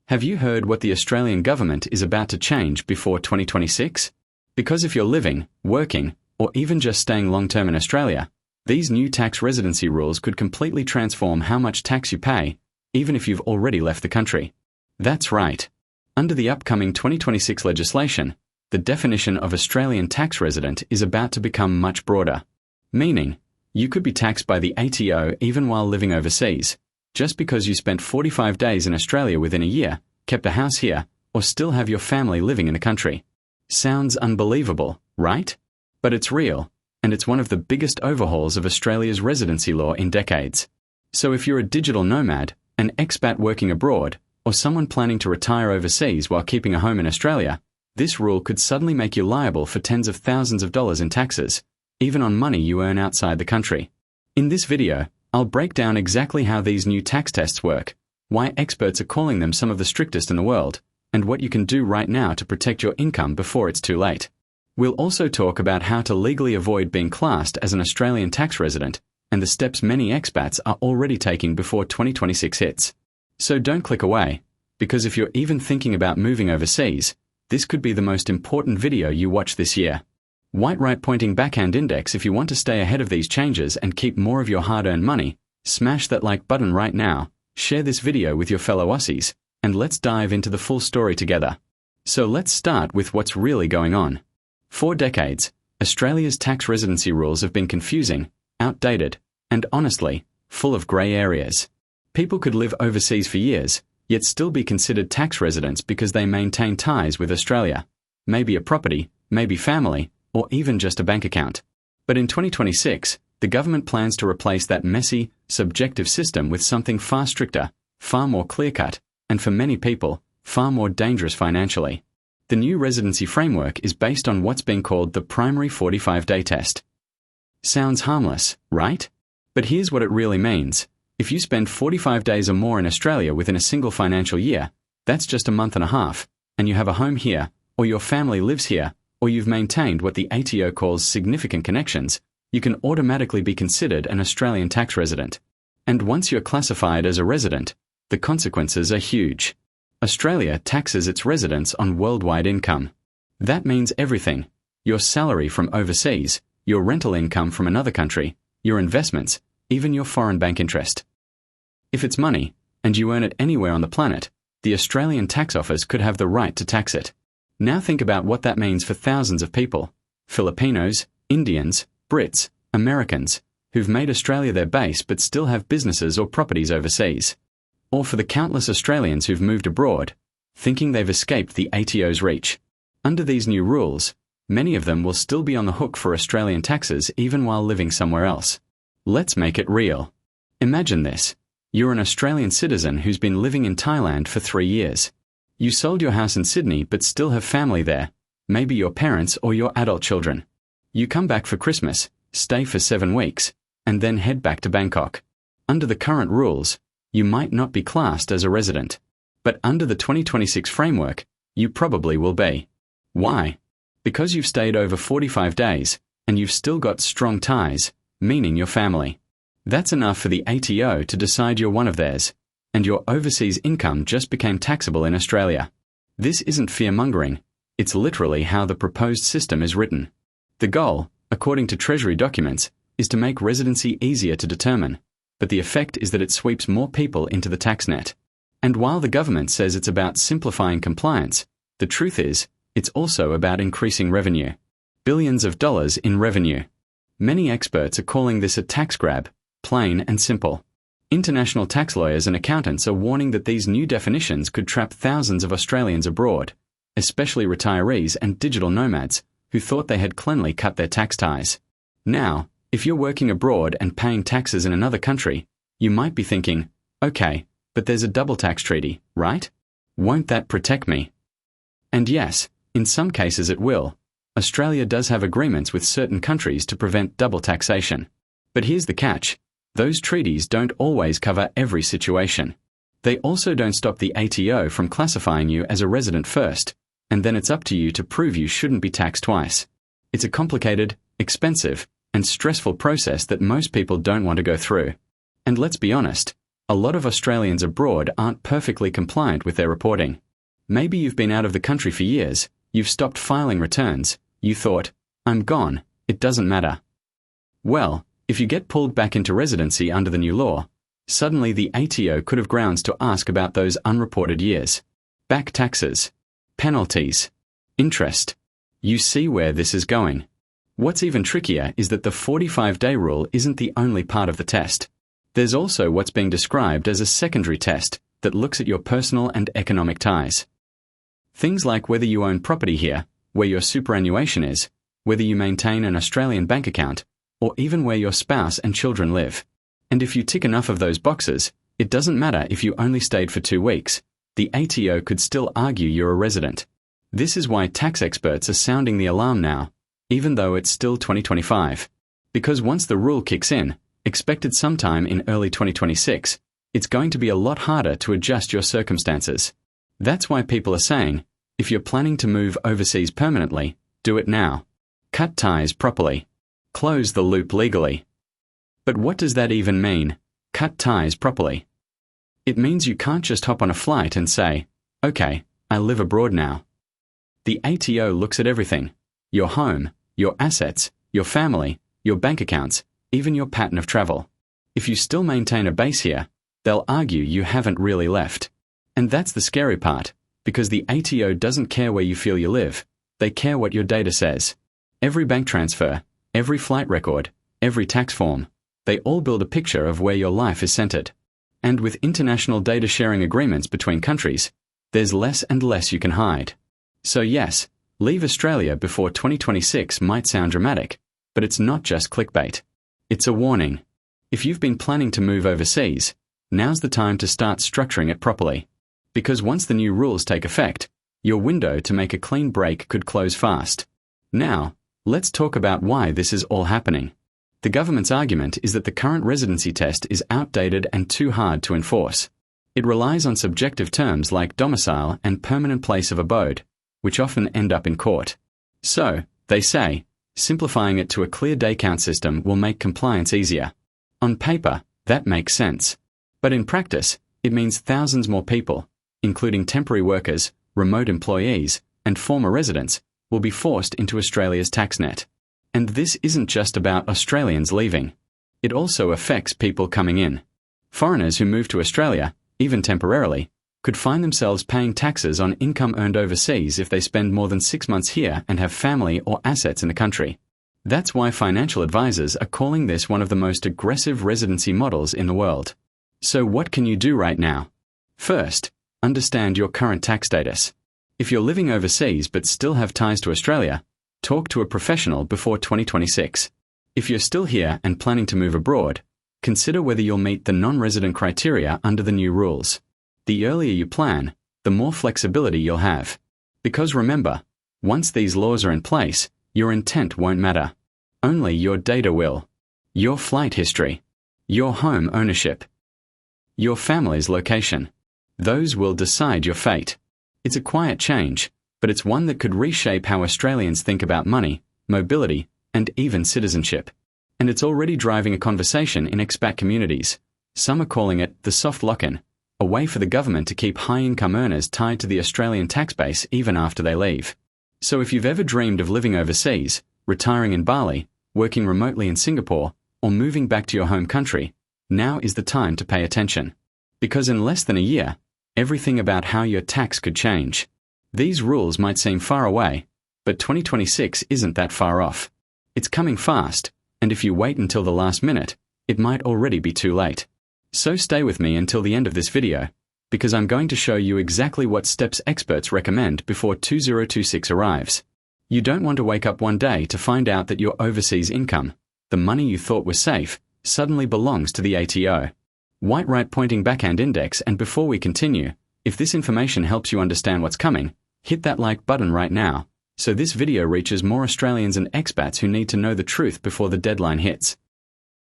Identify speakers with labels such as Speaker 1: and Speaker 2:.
Speaker 1: Have you heard what the Australian government is about to change before 2026? Because if you're living, working, or even just staying long-term in Australia, these new tax residency rules could completely transform how much tax you pay, even if you've already left the country. That's right. Under the upcoming 2026 legislation, the definition of Australian tax resident is about to become much broader. Meaning, you could be taxed by the ATO even while living overseas, just because you spent 45 days in Australia within a year, kept a house here, or still have your family living in the country. Sounds unbelievable, right? But it's real, and it's one of the biggest overhauls of Australia's residency law in decades. So if you're a digital nomad, an expat working abroad, or someone planning to retire overseas while keeping a home in Australia, this rule could suddenly make you liable for tens of thousands of dollars in taxes, even on money you earn outside the country. In this video, I'll break down exactly how these new tax tests work, why experts are calling them some of the strictest in the world, and what you can do right now to protect your income before it's too late. We'll also talk about how to legally avoid being classed as an Australian tax resident, and the steps many expats are already taking before 2026 hits. So don't click away, because if you're even thinking about moving overseas, this could be the most important video you watch this year. White right pointing backhand index if you want to stay ahead of these changes and keep more of your hard-earned money. Smash that like button right now, share this video with your fellow Aussies, and let's dive into the full story together. So let's start with what's really going on. For decades, Australia's tax residency rules have been confusing, outdated, and honestly, full of grey areas. People could live overseas for years, yet still be considered tax residents because they maintain ties with Australia. Maybe a property, maybe family, or even just a bank account. But in 2026, the government plans to replace that messy, subjective system with something far stricter, far more clear-cut, and for many people, far more dangerous financially. The new residency framework is based on what's being called the primary 45-day test. Sounds harmless, right? But here's what it really means. If you spend 45 days or more in Australia within a single financial year, that's just a month and a half, and you have a home here, or your family lives here, or you've maintained what the ATO calls significant connections, you can automatically be considered an Australian tax resident. And once you're classified as a resident, the consequences are huge. Australia taxes its residents on worldwide income. That means everything: your salary from overseas, your rental income from another country, your investments, even your foreign bank interest. If it's money, and you earn it anywhere on the planet, the Australian tax office could have the right to tax it. Now think about what that means for thousands of people: Filipinos, Indians, Brits, Americans, who've made Australia their base but still have businesses or properties overseas. Or for the countless Australians who've moved abroad, thinking they've escaped the ATO's reach. Under these new rules, many of them will still be on the hook for Australian taxes even while living somewhere else. Let's make it real. Imagine this. You're an Australian citizen who's been living in Thailand for 3 years. You sold your house in Sydney but still have family there, maybe your parents or your adult children. You come back for Christmas, stay for 7 weeks, and then head back to Bangkok. Under the current rules, you might not be classed as a resident. But under the 2026 framework, you probably will be. Why? Because you've stayed over 45 days, and you've still got strong ties, meaning your family. That's enough for the ATO to decide you're one of theirs, and your overseas income just became taxable in Australia. This isn't fear-mongering, it's literally how the proposed system is written. The goal, according to Treasury documents, is to make residency easier to determine, but the effect is that it sweeps more people into the tax net. And while the government says it's about simplifying compliance, the truth is, it's also about increasing revenue. Billions of dollars in revenue. Many experts are calling this a tax grab, plain and simple. International tax lawyers and accountants are warning that these new definitions could trap thousands of Australians abroad, especially retirees and digital nomads, who thought they had cleanly cut their tax ties. Now, if you're working abroad and paying taxes in another country, you might be thinking, okay, but there's a double tax treaty, right? Won't that protect me? And yes, in some cases it will. Australia does have agreements with certain countries to prevent double taxation. But here's the catch. Those treaties don't always cover every situation. They also don't stop the ATO from classifying you as a resident first, and then it's up to you to prove you shouldn't be taxed twice. It's a complicated, expensive, and stressful process that most people don't want to go through. And let's be honest, A lot of Australians abroad aren't perfectly compliant with their reporting. Maybe you've been out of the country for years, you've stopped filing returns, you thought, I'm gone, it doesn't matter. Well, if you get pulled back into residency under the new law, suddenly the ATO could have grounds to ask about those unreported years. Back taxes, penalties, interest. You see where this is going. What's even trickier is that the 45-day rule isn't the only part of the test. There's also what's being described as a secondary test that looks at your personal and economic ties. Things like whether you own property here, where your superannuation is, whether you maintain an Australian bank account, or even where your spouse and children live. And if you tick enough of those boxes, it doesn't matter if you only stayed for 2 weeks, the ATO could still argue you're a resident. This is why tax experts are sounding the alarm now, even though it's still 2025. Because once the rule kicks in, expected sometime in early 2026, it's going to be a lot harder to adjust your circumstances. That's why people are saying, if you're planning to move overseas permanently, do it now. Cut ties properly. Close the loop legally. But what does that even mean, cut ties properly? It means you can't just hop on a flight and say, okay, I live abroad now. The ATO looks at everything. Your home, your assets, your family, your bank accounts, even your pattern of travel. If you still maintain a base here, they'll argue you haven't really left. And that's the scary part, because the ATO doesn't care where you feel you live, they care what your data says. Every bank transfer, every flight record, every tax form, they all build a picture of where your life is centered. And with international data sharing agreements between countries, there's less and less you can hide. So yes, leave Australia before 2026 might sound dramatic, but it's not just clickbait. It's a warning. If you've been planning to move overseas, now's the time to start structuring it properly. Because once the new rules take effect, your window to make a clean break could close fast. Now, let's talk about why this is all happening. The government's argument is that the current residency test is outdated and too hard to enforce. It relies on subjective terms like domicile and permanent place of abode, which often end up in court. So, they say, simplifying it to a clear day count system will make compliance easier. On paper, that makes sense. But in practice, it means thousands more people, including temporary workers, remote employees, and former residents, will be forced into Australia's tax net. And this isn't just about Australians leaving. It also affects people coming in. Foreigners who move to Australia, even temporarily, could find themselves paying taxes on income earned overseas if they spend more than 6 months here and have family or assets in the country. That's why financial advisors are calling this one of the most aggressive residency models in the world. So what can you do right now? First, understand your current tax status. If you're living overseas but still have ties to Australia, talk to a professional before 2026. If you're still here and planning to move abroad, consider whether you'll meet the non-resident criteria under the new rules. The earlier you plan, the more flexibility you'll have. Because remember, once these laws are in place, your intent won't matter. Only your data will. Your flight history. Your home ownership. Your family's location. Those will decide your fate. It's a quiet change, but it's one that could reshape how Australians think about money, mobility, and even citizenship. And it's already driving a conversation in expat communities. Some are calling it the soft lock-in, a way for the government to keep high-income earners tied to the Australian tax base even after they leave. So if you've ever dreamed of living overseas, retiring in Bali, working remotely in Singapore, or moving back to your home country, now is the time to pay attention. Because in less than a year, everything about how your tax could change. These rules might seem far away, but 2026 isn't that far off. It's coming fast, and if you wait until the last minute, it might already be too late. So stay with me until the end of this video, because I'm going to show you exactly what steps experts recommend before 2026 arrives. You don't want to wake up one day to find out that your overseas income, the money you thought was safe, suddenly belongs to the ATO. White right pointing backhand index, and before we continue, if this information helps you understand what's coming, hit that like button right now, so this video reaches more Australians and expats who need to know the truth before the deadline hits.